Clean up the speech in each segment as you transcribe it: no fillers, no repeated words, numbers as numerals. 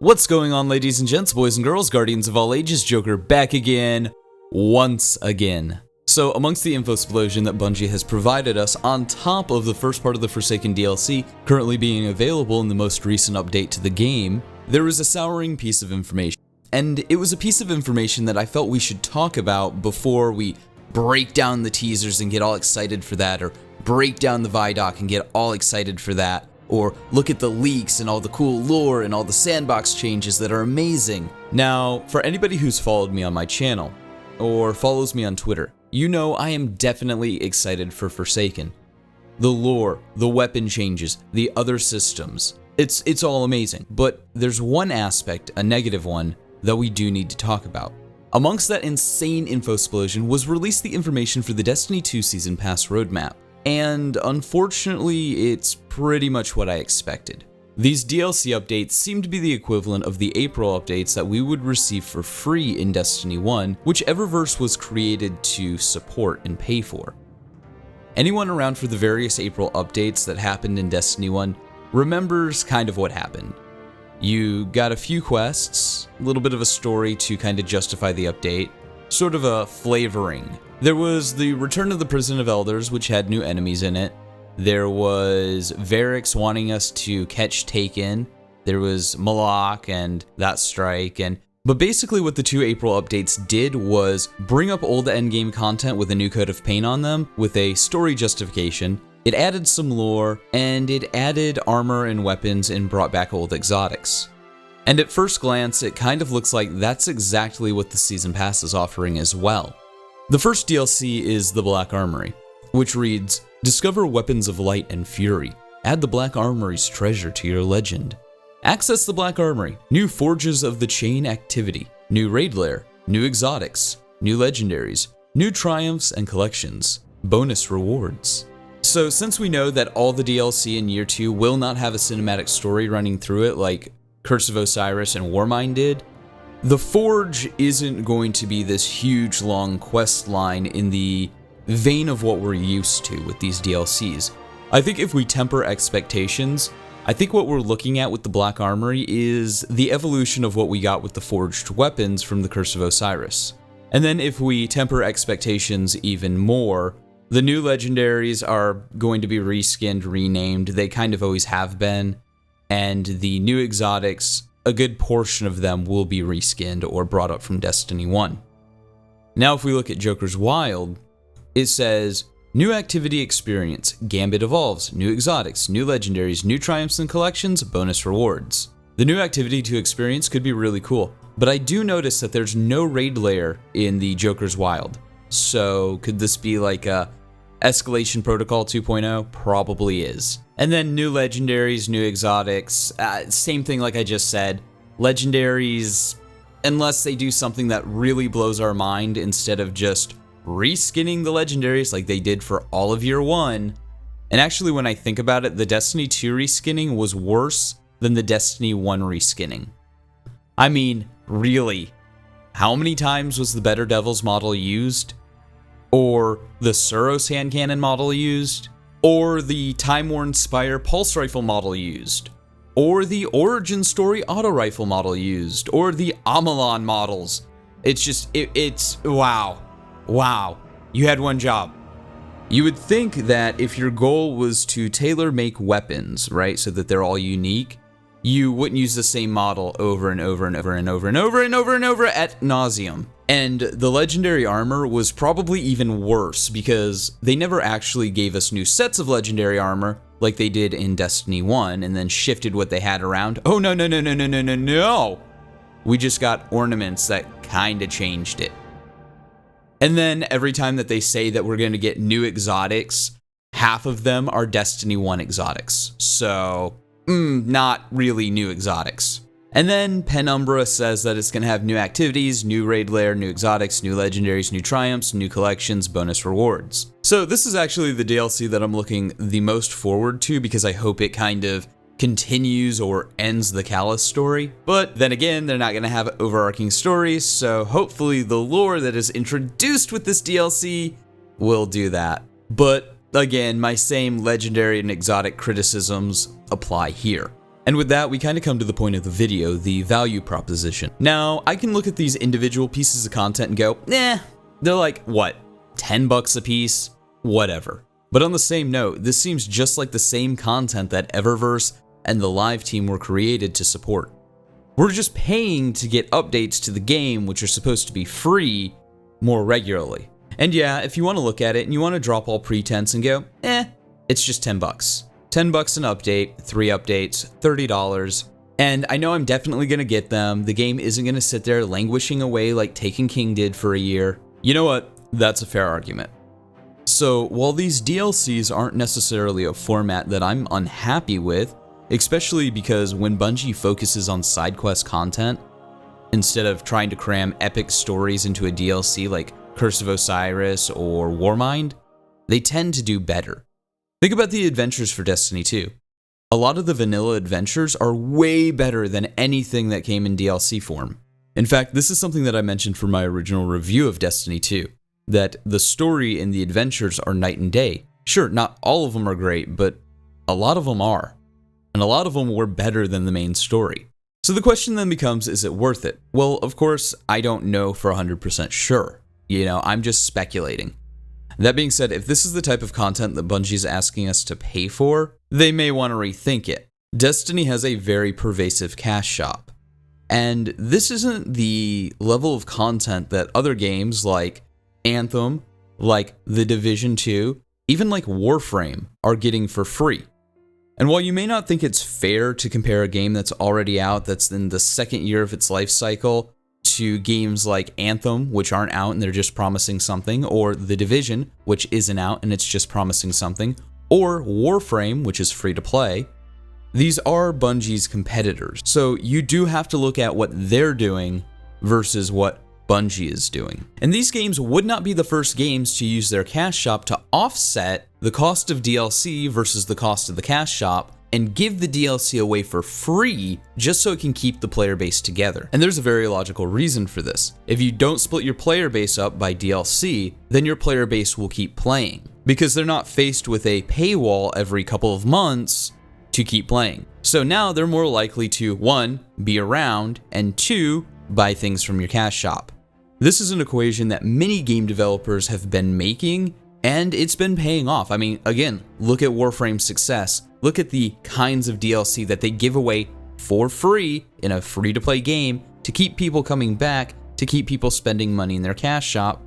What's going on, ladies and gents, boys and girls, guardians of all ages, Joker back again, once again. So, amongst the info explosion that Bungie has provided us, on top of the first part of the Forsaken DLC currently being available in the most recent update to the game, there was a souring piece of information. And it was a piece of information that I felt we should talk about before we break down the teasers and get all excited for that, or break down the Vidoc and get all excited for that, or look at the leaks and all the cool lore and all the sandbox changes that are amazing. Now, for anybody who's followed me on my channel, or follows me on Twitter, you know I am definitely excited for Forsaken. The lore, the weapon changes, the other systems, it's all amazing. But there's one aspect, a negative one, that we do need to talk about. Amongst that insane info explosion was released the information for the Destiny 2 Season Pass roadmap. And unfortunately, it's pretty much what I expected. These DLC updates seem to be the equivalent of the April updates that we would receive for free in Destiny 1, which Eververse was created to support and pay for. Anyone around for the various April updates that happened in Destiny 1 remembers kind of what happened. You got a few quests, a little bit of a story to kind of justify the update, sort of a flavoring. There was the Return of the Prison of Elders, which had new enemies in it. There was Varix wanting us to catch Taken. There was Malak and that strike. But basically what the two April updates did was bring up old endgame content with a new coat of paint on them, with a story justification. It added some lore, and it added armor and weapons and brought back old exotics. And at first glance, it kind of looks like that's exactly what the Season Pass is offering as well. The first DLC is the Black Armoury, which reads, "Discover weapons of light and fury. Add the Black Armoury's treasure to your legend. Access the Black Armoury. New Forges of the Chain activity. New raid lair. New exotics. New legendaries. New triumphs and collections. Bonus rewards." So since we know that all the DLC in Year 2 will not have a cinematic story running through it like Curse of Osiris and Warmind did, the Forge isn't going to be this huge long quest line in the vein of what we're used to with these DLCs. I think if we temper expectations, I think what we're looking at with the Black Armoury is the evolution of what we got with the forged weapons from the Curse of Osiris. And then if we temper expectations even more, the new legendaries are going to be reskinned, renamed, they kind of always have been, and the new exotics, a good portion of them will be reskinned or brought up from Destiny 1. Now if we look at Joker's Wild, it says, "New activity experience, Gambit evolves, new exotics, new legendaries, new triumphs and collections, bonus rewards." The new activity to experience could be really cool, but I do notice that there's no raid lair in the Joker's Wild. So could this be like a Escalation Protocol 2.0? Probably is. And then new legendaries, new exotics, same thing like I just said. Legendaries, unless they do something that really blows our mind instead of just reskinning the legendaries like they did for all of Year 1. And actually when I think about it, the Destiny 2 reskinning was worse than the Destiny 1 reskinning. I mean, really, how many times was the Better Devils model used? Or the Suros hand cannon model used? Or the Time-Worn Spire pulse rifle model used? Or the Origin Story auto rifle model used? Or the Amalon models? It's just, it's wow. Wow. You had one job. You would think that if your goal was to tailor-make weapons, right, so that they're all unique, you wouldn't use the same model over and over and over and over and over and over and over ad nauseum. And the legendary armor was probably even worse because they never actually gave us new sets of legendary armor like they did in Destiny 1 and then shifted what they had around. Oh, no, no, no, no, no, no, no, no. We just got ornaments that kind of changed it. And then every time that they say that we're going to get new exotics, half of them are Destiny 1 exotics. So, not really new exotics. And then Penumbra says that it's going to have new activities, new raid lair, new exotics, new legendaries, new triumphs, new collections, bonus rewards. So this is actually the DLC that I'm looking the most forward to because I hope it kind of continues or ends the Callus story. But then again, they're not going to have overarching stories, so hopefully the lore that is introduced with this DLC will do that. But again, my same legendary and exotic criticisms apply here. And with that, we kind of come to the point of the video, the value proposition. Now, I can look at these individual pieces of content and go, they're like, what, 10 bucks a piece? Whatever. But on the same note, this seems just like the same content that Eververse and the live team were created to support. We're just paying to get updates to the game, which are supposed to be free, more regularly. And yeah, if you want to look at it and you want to drop all pretense and go, it's just 10 bucks. 10 bucks an update, 3 updates, $30. And I know I'm definitely going to get them. The game isn't going to sit there languishing away like Taken King did for a year. You know what? That's a fair argument. So while these DLCs aren't necessarily a format that I'm unhappy with, especially because when Bungie focuses on side quest content, instead of trying to cram epic stories into a DLC like Curse of Osiris or Warmind, they tend to do better. Think about the adventures for Destiny 2. A lot of the vanilla adventures are way better than anything that came in DLC form. In fact, this is something that I mentioned for my original review of Destiny 2, that the story and the adventures are night and day. Sure, not all of them are great, but a lot of them are. And a lot of them were better than the main story. So the question then becomes, is it worth it? Well, of course, I don't know for 100% sure. I'm just speculating. That being said, if this is the type of content that Bungie is asking us to pay for, they may want to rethink it. Destiny has a very pervasive cash shop. And this isn't the level of content that other games like Anthem, like The Division 2, even like Warframe are getting for free. And while you may not think it's fair to compare a game that's already out, that's in the second year of its life cycle, to games like Anthem, which aren't out and they're just promising something, or The Division, which isn't out and it's just promising something, or Warframe, which is free to play, these are Bungie's competitors. So you do have to look at what they're doing versus what Bungie is doing. And these games would not be the first games to use their cash shop to offset the cost of DLC versus the cost of the cash shop and give the DLC away for free just so it can keep the player base together. And there's a very logical reason for this. If you don't split your player base up by DLC, then your player base will keep playing because they're not faced with a paywall every couple of months to keep playing. So now they're more likely to, 1, be around, and 2, buy things from your cash shop. This is an equation that many game developers have been making, and it's been paying off. I mean, again, look at Warframe's success. Look at the kinds of DLC that they give away for free in a free-to-play game to keep people coming back, to keep people spending money in their cash shop,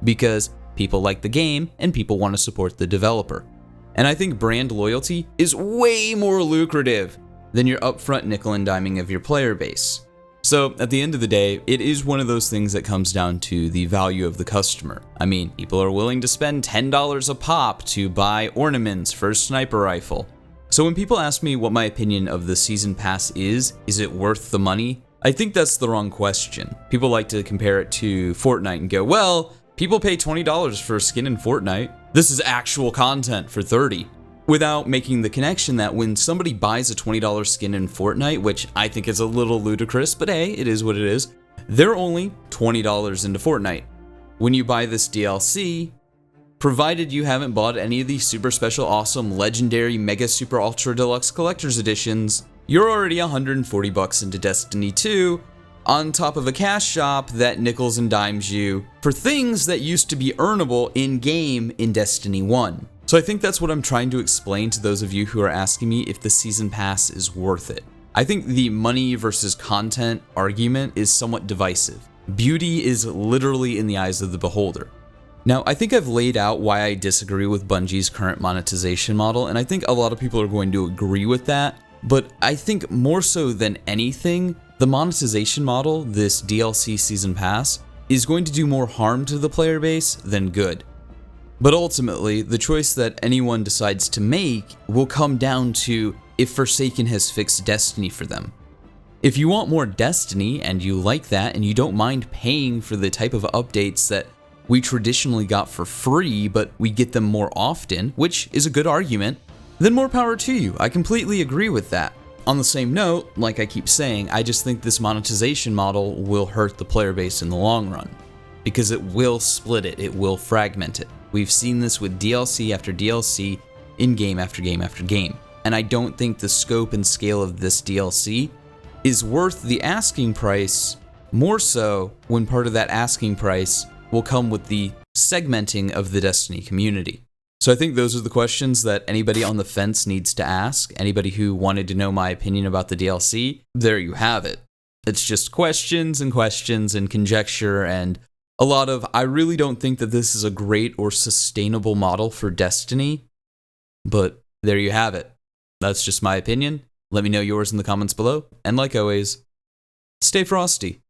because people like the game and people want to support the developer. And I think brand loyalty is way more lucrative than your upfront nickel and diming of your player base. So at the end of the day, it is one of those things that comes down to the value of the customer. I mean, people are willing to spend $10 a pop to buy ornaments for a sniper rifle. So when people ask me what my opinion of the season pass is it worth the money? I think that's the wrong question. People like to compare it to Fortnite and go, well, people pay $20 for a skin in Fortnite. This is actual content for $30. Without making the connection that when somebody buys a $20 skin in Fortnite, which I think is a little ludicrous, but hey, it is what it is, they're only $20 into Fortnite. When you buy this DLC, provided you haven't bought any of these super special, awesome, legendary, mega, super, ultra deluxe collector's editions, you're already $140 into Destiny 2, on top of a cash shop that nickels and dimes you for things that used to be earnable in-game in Destiny 1. So I think that's what I'm trying to explain to those of you who are asking me if the season pass is worth it. I think the money versus content argument is somewhat divisive. Beauty is literally in the eyes of the beholder. Now, I think I've laid out why I disagree with Bungie's current monetization model, and I think a lot of people are going to agree with that, but I think more so than anything, the monetization model, this DLC season pass, is going to do more harm to the player base than good. But ultimately, the choice that anyone decides to make will come down to if Forsaken has fixed Destiny for them. If you want more Destiny and you like that and you don't mind paying for the type of updates that we traditionally got for free, but we get them more often, which is a good argument, then more power to you. I completely agree with that. On the same note, like I keep saying, I just think this monetization model will hurt the player base in the long run, because it will split it, it will fragment it. We've seen this with DLC after DLC, in game after game after game. and I don't think the scope and scale of this DLC is worth the asking price, more so when part of that asking price will come with the segmenting of the Destiny community. So I think those are the questions that anybody on the fence needs to ask. Anybody who wanted to know my opinion about the DLC, there you have it. It's just questions and conjecture and a lot of, I really don't think that this is a great or sustainable model for Destiny, but there you have it. That's just my opinion. Let me know yours in the comments below, and like always, stay frosty.